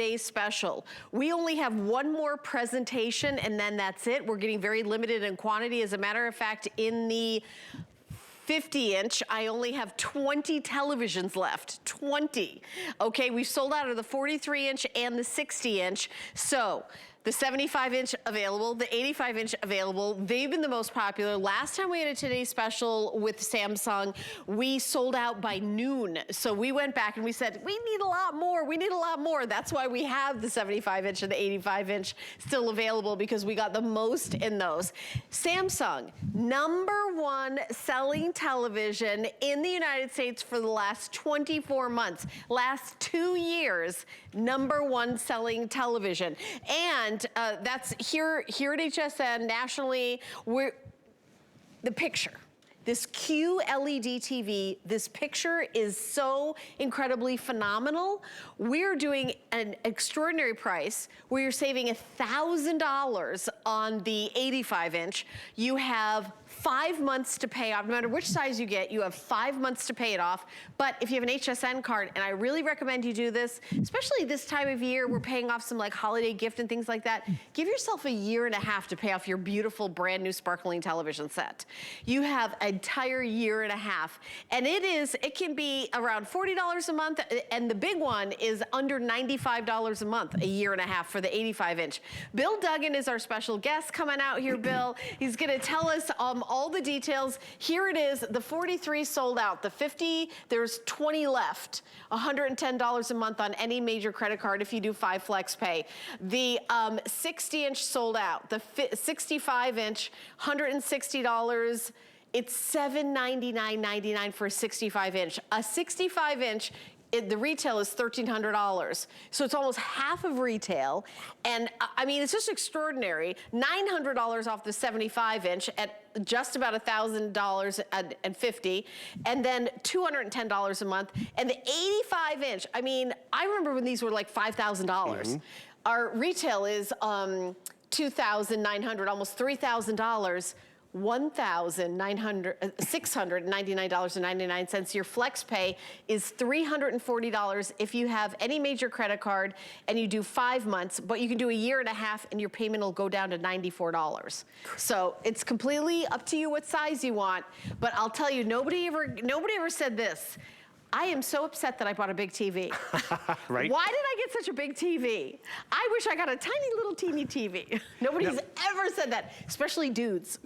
Day special. We only have one more presentation and then that's it. We're getting very limited in quantity. As a matter of fact, in the 50-inch, I only have 20 televisions left, 20. Okay, we've sold out of the 43-inch and the 60-inch. So the 75-inch available, the 85-inch available. They've been the most popular. Last time we had a Today Special with Samsung, we sold out by noon. So we went back and we said, we need a lot more, we need a lot more. That's why we have the 75-inch and the 85-inch still available, because we got the most in those. Samsung, #1 selling television in the United States for the last 24 months. Last 2 years, #1 selling television. And that's here at HSN nationally. The picture, this QLED TV, this picture is so incredibly phenomenal. We're doing an extraordinary price where you're saving $1,000 on the 85-inch. You have 5 months to pay off. No matter which size you get, you have 5 months to pay it off. But if you have an HSN card, and I really recommend you do this, especially this time of year, we're paying off some like holiday gift and things like that. Give yourself a year and a half to pay off your beautiful brand new sparkling television set. You have an entire year and a half. And it can be around $40 a month, and the big one is under $95 a month, a year and a half for the 85-inch. Bill Duggan is our special guest coming out here, Bill. He's gonna tell us all the details. Here it is, the 43 sold out. The 50, there's 20 left. $110 a month on any major credit card if you do 5 flex pay. The 60-inch sold out. The 65-inch, $160. It's $799.99 for a 65-inch. A 65-inch, the retail is $1,300. So it's almost half of retail. And I mean, it's just extraordinary. $900 off the 75-inch at just about $1,000 and then $210 a month. And the 85-inch, I mean, I remember when these were like $5,000. Our retail is $2,900, almost $3,000. $699.99. Your flex pay is $340 if you have any major credit card and you do 5 months, but you can do a year and a half and your payment will go down to $94. So it's completely up to you what size you want, but I'll tell you, nobody ever said this. I am so upset that I bought a big TV. Right? Why did I get such a big TV? I wish I got a tiny little teeny TV. Nobody's ever said that, especially dudes.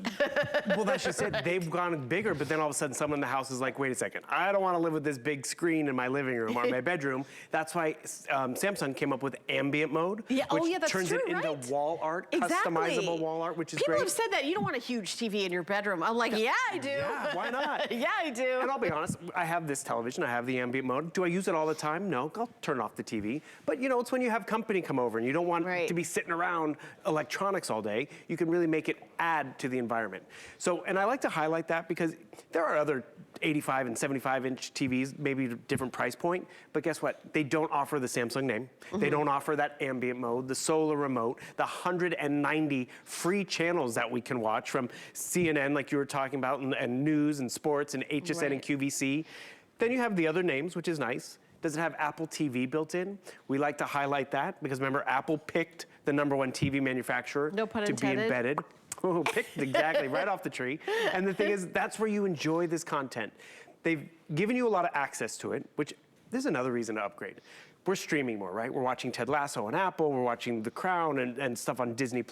Well, that's just it. They've gone bigger, but then all of a sudden someone in the house is like, wait a second, I don't want to live with this big screen in my living room or my bedroom. That's why Samsung came up with ambient mode, which that's turns true, it into wall art, customizable wall art, which is People great. have said that, you don't want a huge TV in your bedroom. I'm like, yeah, I do. Yeah, why not? Yeah, I do. And I'll be honest, I have this television, I have the ambient mode. Do I use it all the time? No, I'll turn off the TV. But you know, it's when you have company come over and you don't want to be sitting around electronics all day, you can really make it add to the environment. So, and I like to highlight that because there are other 85 and 75-inch TVs, maybe different price point, but guess what? They don't offer the Samsung name. They don't offer that ambient mode, the solar remote, the 190 free channels that we can watch from CNN, like you were talking about, and news and sports and HSN and QVC. Then you have the other names, which is nice. Does it have Apple TV built in? We like to highlight that because remember, Apple picked the #1 TV manufacturer to be embedded. Oh, picked exactly right off the tree. And the thing is, that's where you enjoy this content. They've given you a lot of access to it, which this is another reason to upgrade. We're streaming more, right? We're watching Ted Lasso on Apple, we're watching The Crown and stuff on Disney+.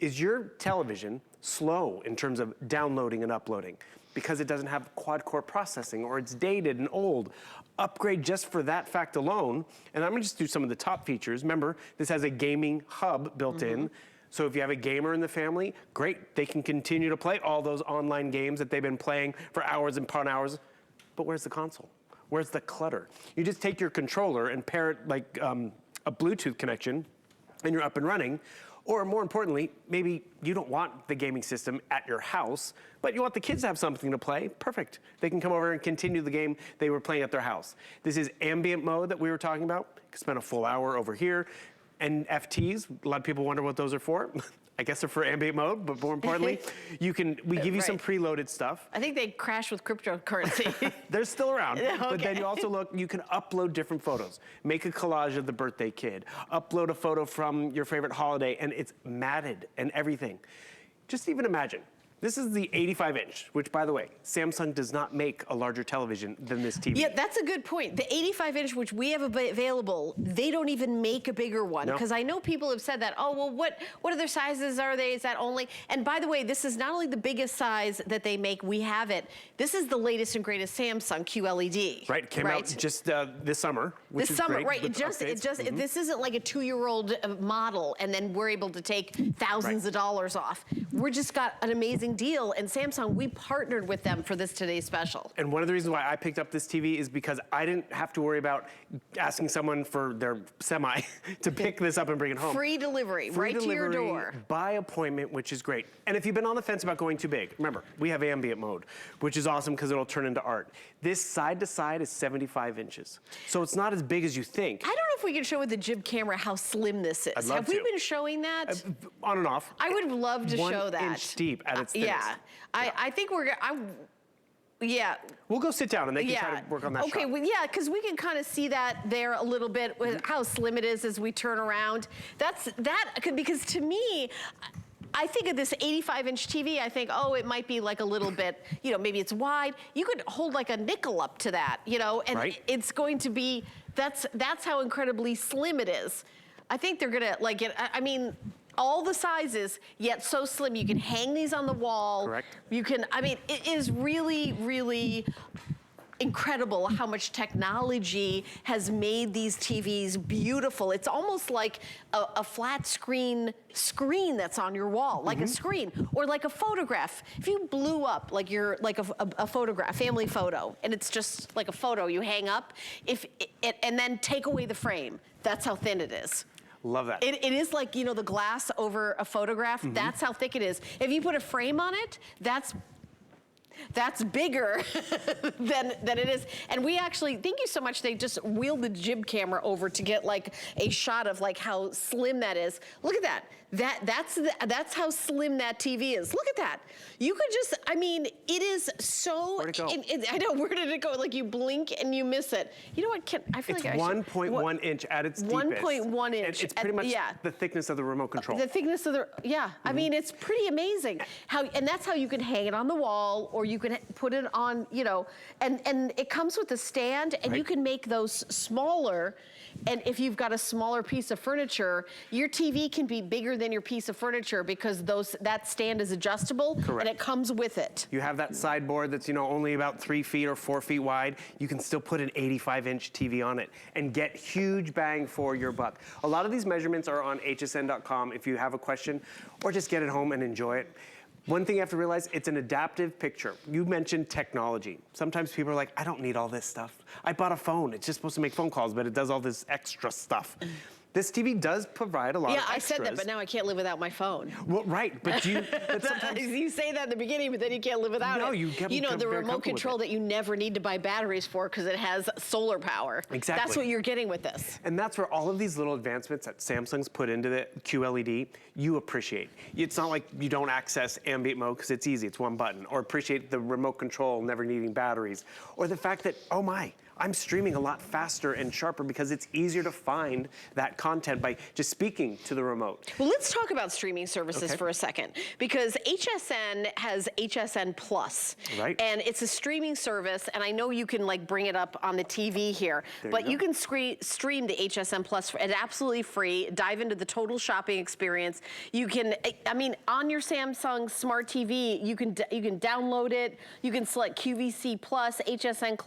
Is your television slow in terms of downloading and uploading? Because it doesn't have quad-core processing or it's dated and old. Upgrade just for that fact alone. And I'm gonna just do some of the top features. Remember, this has a gaming hub built in. So if you have a gamer in the family, great. They can continue to play all those online games that they've been playing for hours and upon hours. But where's the console? Where's the clutter? You just take your controller and pair it like a Bluetooth connection and you're up and running. Or more importantly, maybe you don't want the gaming system at your house, but you want the kids to have something to play. Perfect. They can come over and continue the game they were playing at their house. This is ambient mode that we were talking about. You can spend a full hour over here. NFTs, a lot of people wonder what those are for. I guess they're for ambient mode, but more importantly, we give you some preloaded stuff. I think they crash with cryptocurrency. They're still around. Okay. But then you can upload different photos. Make a collage of the birthday kid. Upload a photo from your favorite holiday, and it's matted and everything. Just even imagine. This is the 85-inch, which, by the way, Samsung does not make a larger television than this TV. Yeah, that's a good point. The 85-inch, which we have available, they don't even make a bigger one. Because I know people have said that, oh, well, what other sizes are they? Is that only? And by the way, this is not only the biggest size that they make, we have it. This is the latest and greatest Samsung QLED. Right, came out just this summer, which is great. Right, this isn't like a 2-year-old model, and then we're able to take thousands of dollars off. We're just got an amazing deal, and Samsung, we partnered with them for this today's special. And one of the reasons why I picked up this TV is because I didn't have to worry about asking someone for their semi to pick this up and bring it home. Free delivery, right to your door. By appointment, which is great. And if you've been on the fence about going too big, remember, we have ambient mode, which is awesome because it'll turn into art. This side to side is 75 inches. So it's not as big as you think. I don't know if we can show with the jib camera how slim this is. I'd love have we been showing that? On and off. I would love to show that. 1 inch deep at its thinnest. Yeah, I think yeah. We'll go sit down and they can try to work on that shot. Okay, well, yeah, because we can kind of see that there a little bit with how slim it is as we turn around. Because to me, I think of this 85-inch TV, I think, oh, it might be like a little bit, maybe it's wide. You could hold like a nickel up to that, and it's going to be, that's how incredibly slim it is. I think they're gonna like it, I mean, all the sizes, yet so slim. You can hang these on the wall. Correct. You can, it is really, really incredible how much technology has made these TVs beautiful. It's almost like a flat screen that's on your wall, like a screen, or like a photograph. If you blew up like a photograph, family photo, and it's just like a photo you hang up, and then take away the frame, that's how thin it is. Love that. It is like, the glass over a photograph. That's how thick it is. If you put a frame on it, that's bigger than it is. And we actually, thank you so much. They just wheeled the jib camera over to get like a shot of like how slim that is. Look at that. That's how slim that TV is. Look at that. You could just, it is so. Where'd it go? I know, where did it go? Like you blink and you miss it. You know what, I feel it's like 1.1 inch at its deepest. 1.1 inch. And it's pretty much the thickness of the remote control. The thickness of I mean, it's pretty amazing. And that's how you can hang it on the wall, or you can put it on, and it comes with a stand, and you can make those smaller. And if you've got a smaller piece of furniture, your TV can be bigger than your piece of furniture because that stand is adjustable. Correct. And it comes with it. You have that sideboard that's only about 3 feet or 4 feet wide. You can still put an 85-inch TV on it and get huge bang for your buck. A lot of these measurements are on hsn.com if you have a question, or just get it home and enjoy it. One thing you have to realize, it's an adaptive picture. You mentioned technology. Sometimes people are like, I don't need all this stuff. I bought a phone. It's just supposed to make phone calls, but it does all this extra stuff. This TV does provide a lot of extras. Yeah, I said that, but now I can't live without my phone. Well, right, but sometimes you say that in the beginning, but then you can't live without it. No, you get the remote control that you never need to buy batteries for because it has solar power. Exactly. That's what you're getting with this. And that's where all of these little advancements that Samsung's put into the QLED, you appreciate. It's not like you don't access ambient mode because it's easy, it's one button, or appreciate the remote control never needing batteries, or the fact that, oh my, I'm streaming a lot faster and sharper because it's easier to find that content by just speaking to the remote. Well, let's talk about streaming services for a second, because HSN has HSN Plus. Right. And it's a streaming service, and I know you can like bring it up on the TV here, but you can stream the HSN Plus at absolutely free, dive into the total shopping experience. You can, on your Samsung Smart TV, you can download it, you can select QVC Plus, HSN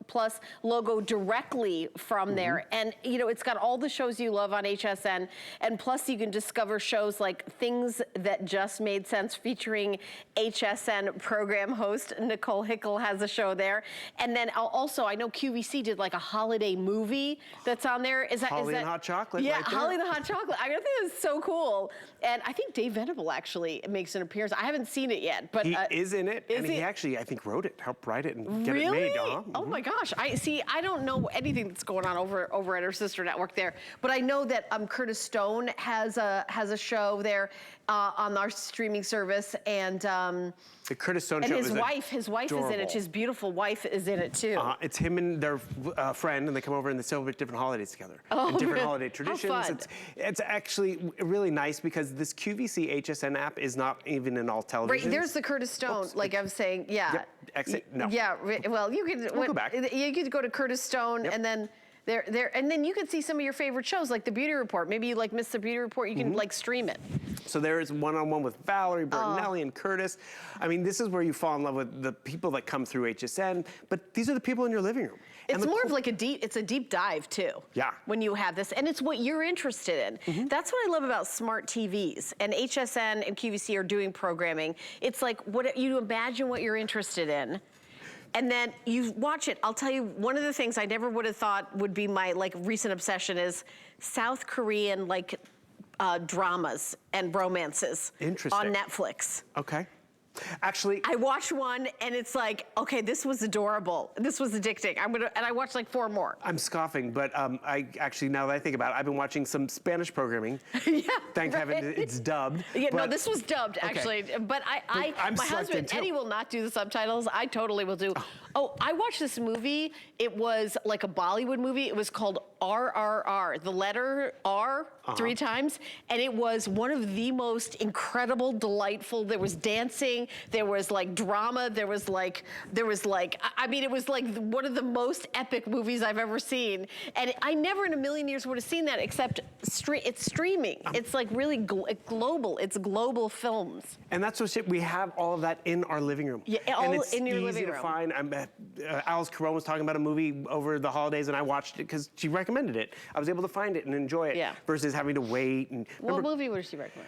Plus logo directly from there. And it's got all the shows you love on HSN, and plus you can discover shows like Things That Just Made Sense featuring HSN program host Nicole Hickle has a show there. And then also, I know QVC did like a holiday movie that's on there. Holly and Hot Chocolate. Yeah, right there. Holly the Hot Chocolate. I think that's so cool. And I think Dave Venable actually makes an appearance. I haven't seen it yet, but he is in it, and he actually, I think, wrote it, helped write it, and get it made. Oh my God. gosh, I don't know anything that's going on over at our sister network there, but I know that Curtis Stone has a show there on our streaming service, and the Curtis Stone show his wife is in it. His beautiful wife is in it too. It's him and their friend, and they come over and they celebrate different holidays together. Oh, and different holiday traditions. How fun. It's actually really nice because this QVC HSN app is not even in all televisions. Right, there's the Curtis Stone, like I was saying, yeah. Yep. Exit, no. Yeah, well, you could go back. You could go to Curtis Stone, and then and then you could see some of your favorite shows, like the Beauty Report. Maybe you miss the Beauty Report, you can like stream it. So there is one-on-one with Valerie, Bertinelli, and Curtis. I mean, this is where you fall in love with the people that come through HSN, but these are the people in your living room. It's more of like it's a deep dive too. Yeah. When you have this, and it's what you're interested in. That's what I love about smart TVs, and HSN and QVC are doing programming. It's like, you imagine what you're interested in, and then you watch it. I'll tell you, one of the things I never would have thought would be my recent obsession is South Korean dramas and romances on Netflix. Okay. Actually, I watched one and it's like, okay, this was adorable. This was addicting. And I watched 4 more. I'm scoffing, but I actually, now that I think about it, I've been watching some Spanish programming. Yeah, Thank heaven it's dubbed. Yeah, no, this was dubbed actually. But my husband, Eddie, will not do the subtitles. I totally will do. Oh, I watched this movie. It was like a Bollywood movie. It was called RRR, the letter R 3 times. And it was one of the most incredible, delightful. There was dancing. There was drama. There was I mean, it was one of the most epic movies I've ever seen. And I never in a million years would have seen that except it's streaming. It's really global. It's global films. And that's what we have all of that in our living room. Yeah, all in your living room. It's easy to find. Alice Caron was talking about a movie over the holidays, and I watched it because she recommended it. I was able to find it and enjoy it versus having to wait. And what movie would she recommend?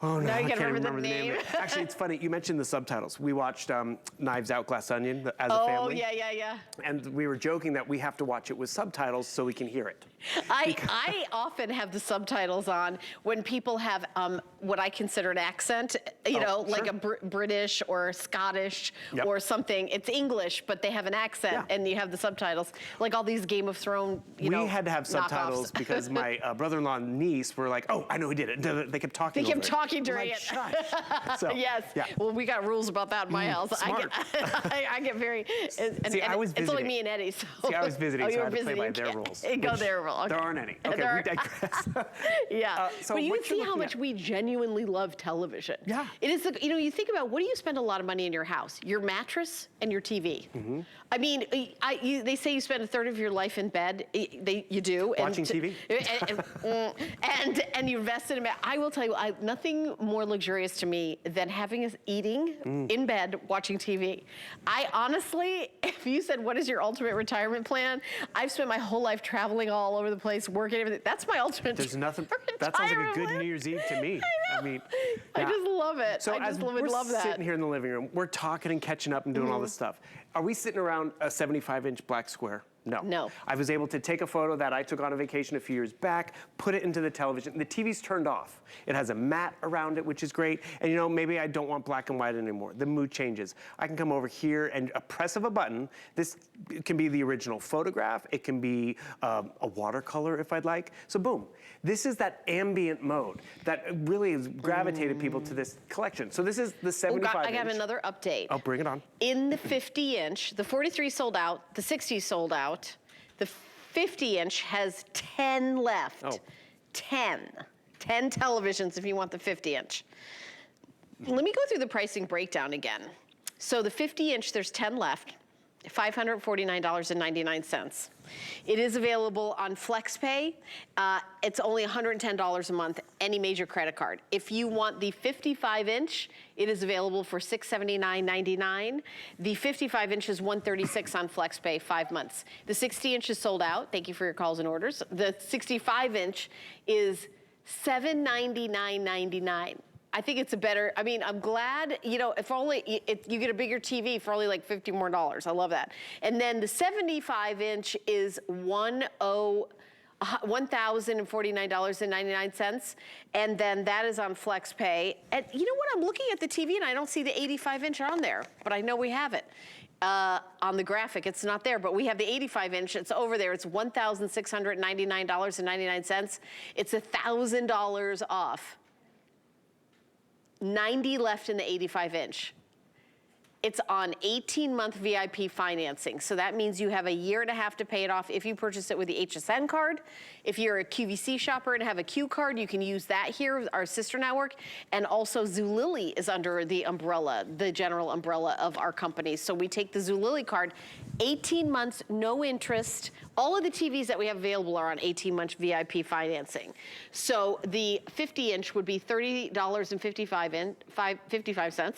Oh, no, now you I can't remember remember the name of it. Actually, it's funny. You mentioned the subtitles. We watched Knives Out, Glass Onion as a family. Oh, yeah. And we were joking that we have to watch it with subtitles so we can hear it. I often have the subtitles on when people have what I consider an accent, like a British or Scottish or something. It's English, but they have an accent, and you have the subtitles. Like all these Game of Thrones, we had to have subtitles because my brother-in-law and niece were like, oh, I know who did it. They kept talking over it. During it. Shush. So, yes. Yeah. Well, we got rules about that in my house. Smart. I get very. See, I was visiting. It's only me and Eddie. So. See, I was visiting, so I had to play by their rules. Go their rules. Okay. There aren't any. Okay, we digress. Yeah. But you can see how much we genuinely love television. Yeah. It is. You think about, what do you spend a lot of money in your house? Your mattress and your TV. I mean, they say you spend a third of your life in bed. You do. Watching TV. And you invest in it. I will tell you, nothing more luxurious to me than eating in bed watching TV. I honestly, if you said, what is your ultimate retirement plan? I've spent my whole life traveling all over the place, working, everything. That's my ultimate. There's nothing. That sounds like a good New Year's Eve to me. I mean, I just love it. So I just we're love that. sitting here in the living room, we're talking and catching up and doing all this stuff. Are we sitting around a 75-inch black square? No. No. I was able to take a photo that I took on a vacation a few years back, put it into the television. The TV's turned off. It has a mat around it, which is great. And maybe I don't want black and white anymore. The mood changes. I can come over here and a press of a button. This can be the original photograph. It can be a watercolor if I'd like. So boom. This is that ambient mode that really has gravitated people to this collection. So this is the 75-inch. I got another update. Oh, bring it on. In the 50-inch, the 43 sold out, the 60 sold out. The 50-inch has 10 left. Oh. 10 televisions if you want the 50-inch. Let me go through the pricing breakdown again. So the 50-inch, there's 10 left, $549.99. It is available on FlexPay. It's only $110 a month, any major credit card. If you want the 55-inch, it is available for $679.99. The 55-inch is $136 on FlexPay, 5 months. The 60-inch is sold out. Thank you for your calls and orders. The 65-inch is $799.99. I think it's I'm glad, if only, you get a bigger TV for only $50 more. I love that. And then the 75-inch is $1,049.99, and then that is on FlexPay. And you know what? I'm looking at the TV and I don't see the 85-inch on there, but I know we have it. On the graphic, it's not there, but we have the 85-inch. It's over there. It's $1,699.99. It's $1,000 off. 90 left in the 85-inch. It's on 18-month VIP financing. So that means you have a year and a half to pay it off if you purchase it with the HSN card. If you're a QVC shopper and have a Q card, you can use that here, our sister network. And also Zulily is under the umbrella, the general umbrella of our company. So we take the Zulily card, 18 months, no interest. All of the TVs that we have available are on 18-month VIP financing. So the 50-inch would be $30.55.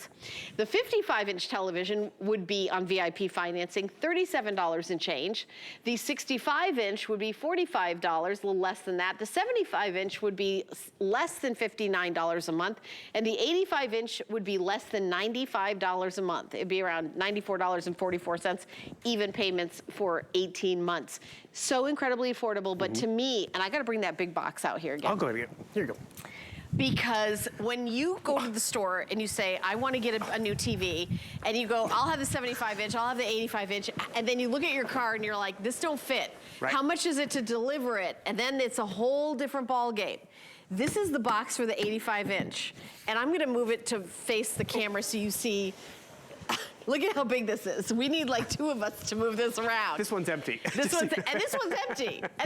The 55-inch television would be on VIP financing, $37 and change. The 65-inch would be $45, a little less than that. The 75-inch would be less than $59 a month. And the 85-inch would be less than $95 a month. It'd be around $94.44, even payments for 18 months. So incredibly affordable, but to me, and I gotta bring that big box out here again. I'll go ahead and get it. Here you go. Because when you go to the store and you say, I want to get a new TV, and you go, I'll have the 75-inch, I'll have the 85-inch, and then you look at your car and you're like, this don't fit. Right. How much is it to deliver it? And then it's a whole different ball game. This is the box for the 85-inch. And I'm gonna move it to face the camera so you see. Look at how big this is. We need like 2 of us to move this around. This one's empty. And this one's empty. And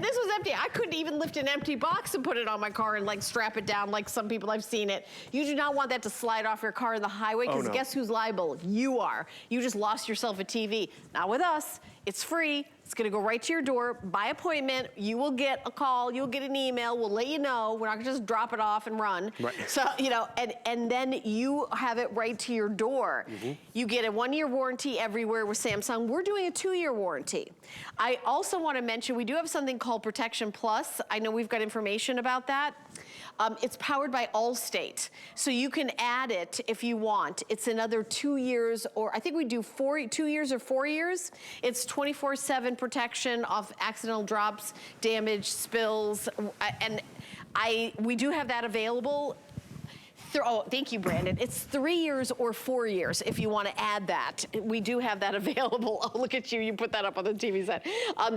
this was empty. I couldn't even lift an empty box and put it on my car and like strap it down like some people I've seen it. You do not want that to slide off your car in the highway, because guess who's liable? You are. You just lost yourself a TV. Not with us. It's free. It's gonna go right to your door by appointment. You will get a call, you'll get an email, we'll let you know. We're not gonna just drop it off and run. Right. So, you know, and then you have it right to your door. You get a 1-year warranty everywhere with Samsung. We're doing a 2-year warranty. I also wanna mention, we do have something called Protection Plus. I know we've got information about that. It's powered by Allstate. So you can add it if you want. It's another 2 years, or I think we do 2 years or 4 years. It's 24/7 protection of accidental drops, damage, spills, and we do have that available. Oh, thank you, Brandon. It's 3 years or 4 years if you want to add that. We do have that available. Oh, look at you. You put that up on the TV set.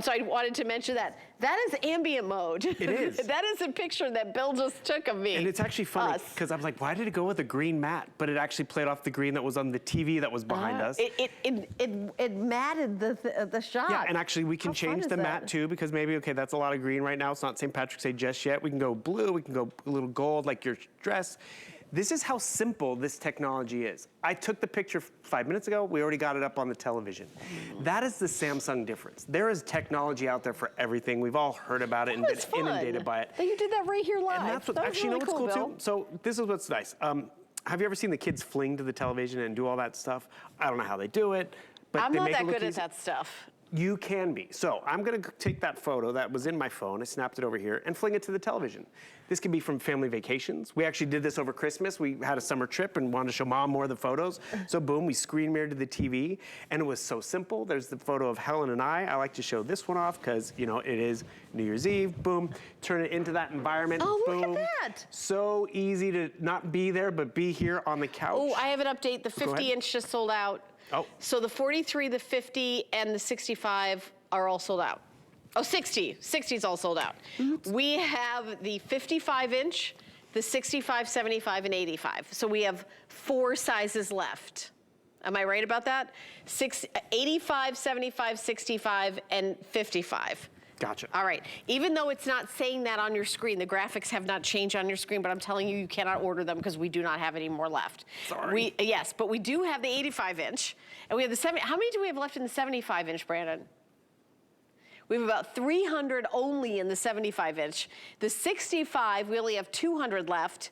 So I wanted to mention that. That is ambient mode. It is. That is a picture that Bill just took of me. And it's actually funny, because I'm like, why did it go with a green mat? But it actually played off the green that was on the TV that was behind us. It matted the shot. Yeah, and actually we can change the mat too, because maybe, okay, that's a lot of green right now. It's not St. Patrick's Day just yet. We can go blue, we can go a little gold like your dress. This is how simple this technology is. I took the picture 5 minutes ago. We already got it up on the television. That is the Samsung difference. There is technology out there for everything. We've all heard about it and been inundated by it. You did that right here live. And that's what, actually, you know what's cool too? So this is what's nice. Have you ever seen the kids fling to the television and do all that stuff? I don't know how they do it, but I'm they not make that it look good at easy. that stuff. You can be. So I'm gonna take that photo that was in my phone, I snapped it over here, and fling it to the television. This can be from family vacations. We actually did this over Christmas. We had a summer trip and wanted to show mom more of the photos. So boom, we screen mirrored to the TV, and it was so simple. There's the photo of Helen and I. I like to show this one off because, you know, it is New Year's Eve. Boom, turn it into that environment. Oh, boom. look at that. So easy to not be there, but be here on the couch. Oh, I have an update. The 50-inch just sold out. Oh. So the 43, the 50, and the 65 are all sold out. Oh, 60. 60 is all sold out. We have the 55-inch, the 65, 75, and 85. So we have 4 sizes left. Am I right about that? 85, 75, 65, and 55. Gotcha. All right. Even though it's not saying that on your screen, the graphics have not changed on your screen, but I'm telling you, you cannot order them because we do not have any more left. Sorry. Yes, but we do have the 85-inch, and we have the 70. How many do we have left in the 75-inch, Brandon? We have about 300 only in the 75-inch. The 65, we only have 200 left.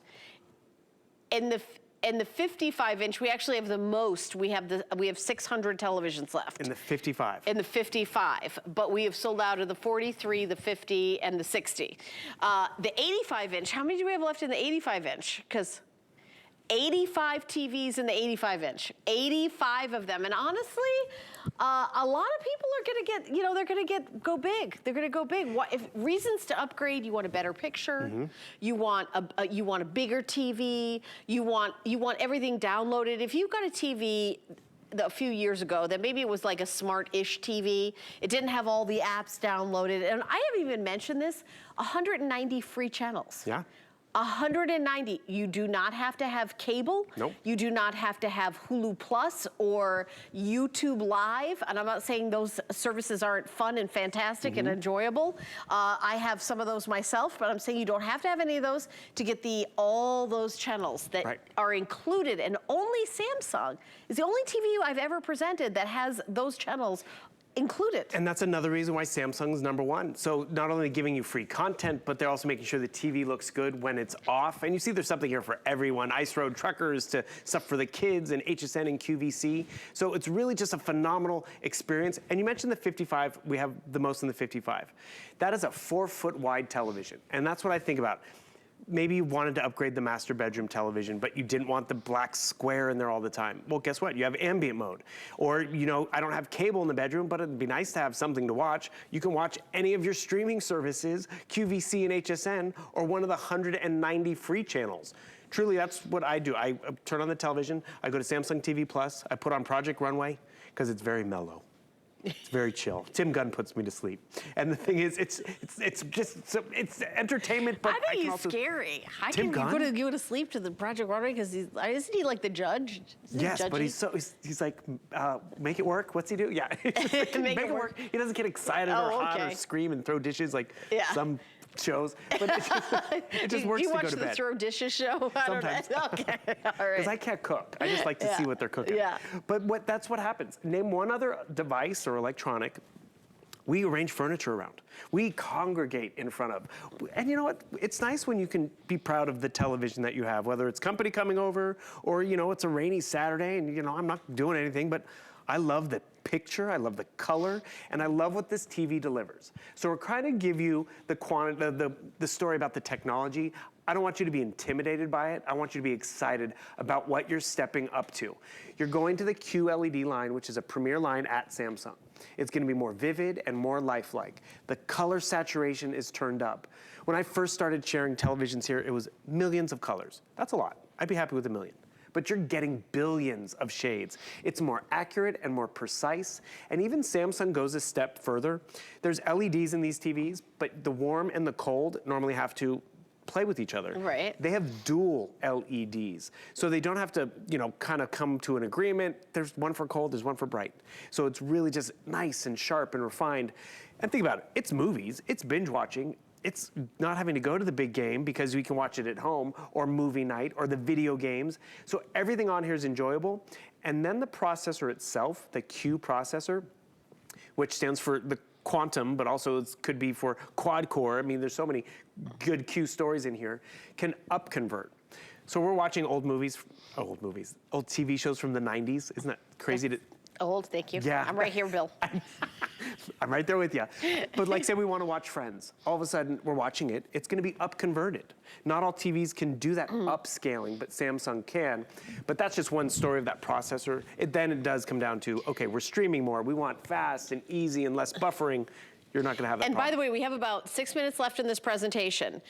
In the 55-inch, we actually have the most. We have 600 televisions left. In the 55. In the 55, but we have sold out of the 43, the 50, and the 60. The 85-inch, how many do we have left in the 85-inch? Because 85 TVs in the 85-inch, 85 of them. And honestly, a lot of people are gonna get, you know, they're gonna go big. They're gonna go big. If reasons to upgrade, you want a better picture, you want a bigger TV, you want everything downloaded. If you've got a TV, a few years ago that maybe it was like a smart-ish TV. It didn't have all the apps downloaded. And I haven't even mentioned this, 190 free channels. Yeah. 190. You do not have to have cable. Nope. You do not have to have Hulu Plus or YouTube Live. And I'm not saying those services aren't fun and fantastic and enjoyable. I have some of those myself, but I'm saying you don't have to have any of those to get all those channels that are included. And only Samsung is the only TV I've ever presented that has those channels included. And that's another reason why Samsung's #1. So not only giving you free content, but they're also making sure the TV looks good when it's off. And you see there's something here for everyone. Ice Road truckers to stuff for the kids and HSN and QVC. So it's really just a phenomenal experience. And you mentioned the 55, we have the most in the 55. That is a 4-foot wide television. And that's what I think about. Maybe you wanted to upgrade the master bedroom television, but you didn't want the black square in there all the time. Well, guess what? You have ambient mode. Or, you know, I don't have cable in the bedroom, but it'd be nice to have something to watch. You can watch any of your streaming services, QVC and HSN, or one of the 190 free channels. Truly, that's what I do. I turn on the television, I go to Samsung TV Plus, I put on Project Runway, because it's very mellow. It's very chill. Tim Gunn puts me to sleep. And the thing is, it's it's entertainment, but I think he's scary. How can you go to sleep to the Project Runway? Because isn't he like the judge? Yes, but he's like, make it work. What's he do? Yeah, like, make it work. He doesn't get excited or hot or scream and throw dishes like some shows, but it just works to go to bed. Do you watch the throw dishes show? Sometimes. Okay, all right. Because I can't cook. I just like to see what they're cooking. Yeah. But that's what happens. Name one other device or electronic we arrange furniture around. We congregate in front of. And you know what? It's nice when you can be proud of the television that you have, whether it's company coming over or, you know, it's a rainy Saturday and, you know, I'm not doing anything, but I love the picture, I love the color, and I love what this TV delivers. So we're trying to give you the story about the technology. I don't want you to be intimidated by it. I want you to be excited about what you're stepping up to. You're going to the QLED line, which is a premier line at Samsung. It's gonna be more vivid and more lifelike. The color saturation is turned up. When I first started sharing televisions here, it was millions of colors. That's a lot. I'd be happy with 1 million. But you're getting billions of shades. It's more accurate and more precise. And even Samsung goes a step further. There's LEDs in these TVs, but the warm and the cold normally have to play with each other. Right. They have dual LEDs. So they don't have to, you know, kind of come to an agreement. There's one for cold, there's one for bright. So it's really just nice and sharp and refined. And think about it, it's movies, it's binge watching. It's not having to go to the big game because we can watch it at home or movie night or the video games. So everything on here is enjoyable. And then the processor itself, the Q processor, which stands for the quantum, but also it could be for quad core. I mean, there's so many good Q stories in here, can up convert. So we're watching old TV shows from the 90s. Isn't that crazy? Old, thank you. Yeah. I'm right here, Bill. I'm right there with you. But like say we want to watch Friends. All of a sudden we're watching it. It's going to be up converted. Not all TVs can do that upscaling, but Samsung can. But that's just one story of that processor. Then it does come down to, okay, we're streaming more. We want fast and easy and less buffering. You're not gonna have that And problem. by the way, we have about 6 minutes left in this presentation.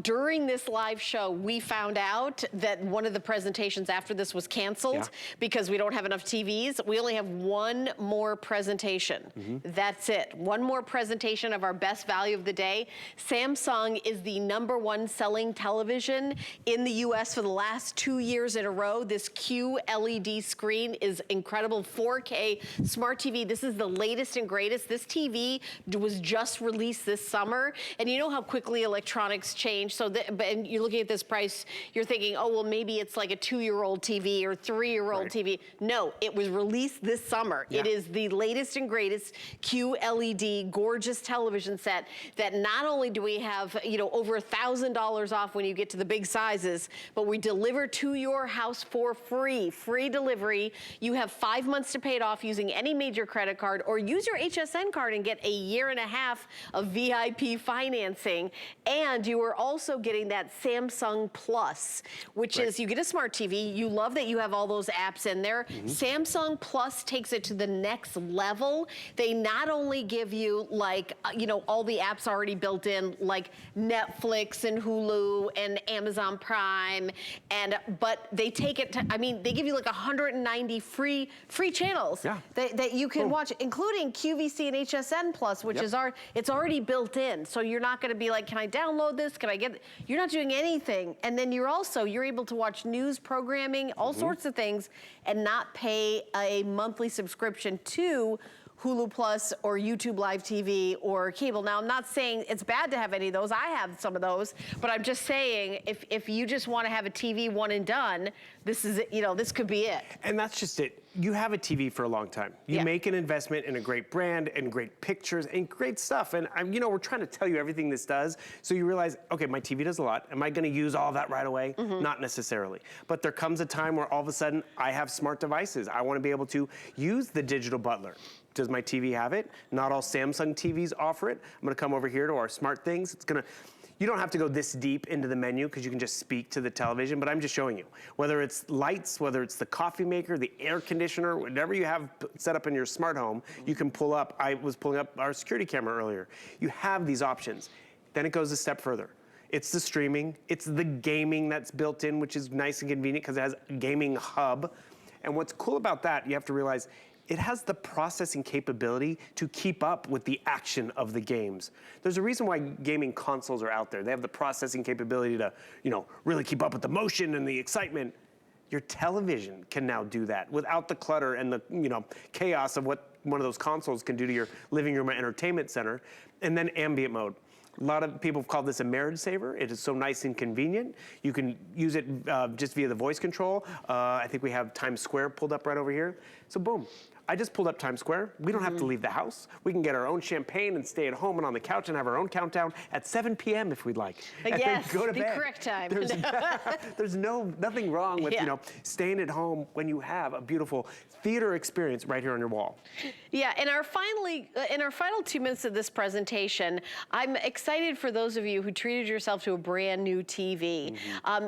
During this live show, we found out that one of the presentations after this was canceled because we don't have enough TVs. We only have one more presentation. That's it. One more presentation of our best value of the day. Samsung is the #1 selling television in the US for the last 2 years in a row. This QLED screen is incredible. 4K smart TV. This is the latest and greatest. This TV was just released this summer, and you know how quickly electronics change. So, and you're looking at this price, you're thinking, oh well, maybe it's like a 2-year-old TV or 3-year-old TV. No, it was released this summer. It is the latest and greatest QLED gorgeous television set that not only do we have, you know, over $1,000 off when you get to the big sizes, but we deliver to your house for free delivery. You have 5 months to pay it off using any major credit card, or use your HSN card and get a year and a half of VIP financing, and you are also getting that Samsung Plus, which is, you get a smart TV. You love that you have all those apps in there. Samsung Plus takes it to the next level. They not only give you, like, you know, all the apps already built in, like Netflix and Hulu and Amazon Prime, but they take it to, I mean, they give you like 190 free channels that you can watch, including QVC and HSN Plus, which is it's already built in. So you're not gonna be like, can I download this? Can I get it? You're not doing anything. And then you're able to watch news programming, all sorts of things, and not pay a monthly subscription to Hulu Plus or YouTube Live TV or cable. Now, I'm not saying it's bad to have any of those. I have some of those, but I'm just saying if you just want to have a TV one and done, this is it, you know, this could be it. And that's just it. You have a TV for a long time. You make an investment in a great brand and great pictures and great stuff. And you know, we're trying to tell you everything this does, so you realize, okay, my TV does a lot. Am I going to use all that right away? Not necessarily. But there comes a time where all of a sudden I have smart devices. I want to be able to use the digital butler. Does my TV have it? Not all Samsung TVs offer it. I'm gonna come over here to our smart things. You don't have to go this deep into the menu because you can just speak to the television, but I'm just showing you. Whether it's lights, whether it's the coffee maker, the air conditioner, whatever you have set up in your smart home, you can pull up. I was pulling up our security camera earlier. You have these options. Then it goes a step further. It's the streaming, it's the gaming that's built in, which is nice and convenient because it has a gaming hub. And what's cool about that, you have to realize, it has the processing capability to keep up with the action of the games. There's a reason why gaming consoles are out there. They have the processing capability to, you know, really keep up with the motion and the excitement. Your television can now do that without the clutter and the, you know, chaos of what one of those consoles can do to your living room or entertainment center. And then ambient mode. A lot of people have called this a marriage saver. It is so nice and convenient. You can use it just via the voice control. I think we have Times Square pulled up right over here. So boom. I just pulled up Times Square. We don't have to leave the house. We can get our own champagne and stay at home and on the couch and have our own countdown at 7 p.m. if we'd like. Yes, go to the bed. correct time. There's nothing wrong with you know, staying at home when you have a beautiful theater experience right here on your wall. Yeah, in our final 2 minutes of this presentation, I'm excited for those of you who treated yourself to a brand new TV.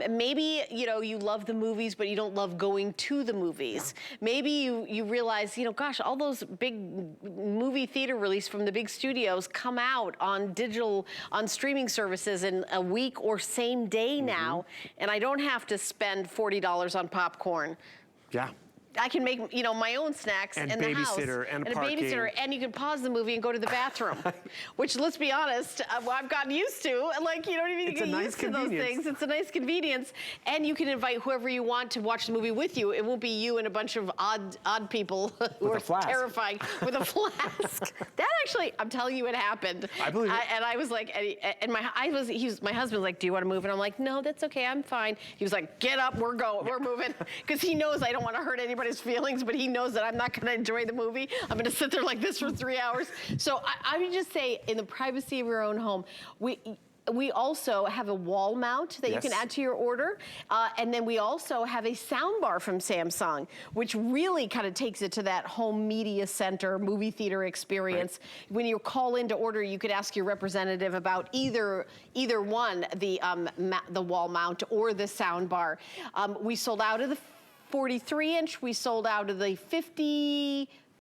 Maybe, you know, you love the movies, but you don't love going to the movies. Maybe you realize, you know, gosh, all those big movie theater release from the big studios come out on streaming services in a week or same day now, and I don't have to spend $40 on popcorn. Yeah. I can make, you know, my own snacks in the house. And a babysitter, and you can pause the movie and go to the bathroom. Which, let's be honest, I've gotten used to. Like, you don't even get used to those things. It's a nice convenience. And you can invite whoever you want to watch the movie with you. It won't be you and a bunch of odd people who are terrifying with a flask. That actually, I'm telling you, it happened. I believe it. And I was like, and my husband's like, do you want to move? And I'm like, no, that's okay, I'm fine. He was like, get up, we're moving. Because he knows I don't want to hurt anybody's feelings, but he knows that I'm not going to enjoy the movie. I'm going to sit there like this for 3 hours. So I would just say, in the privacy of your own home, we also have a wall mount that you can add to your order. And then we also have a sound bar from Samsung, which really kind of takes it to that home media center, movie theater experience. Right. When you call in to order, you could ask your representative about either one, the wall mount or the sound bar. We sold out of the 43-inch, we sold out of the 50,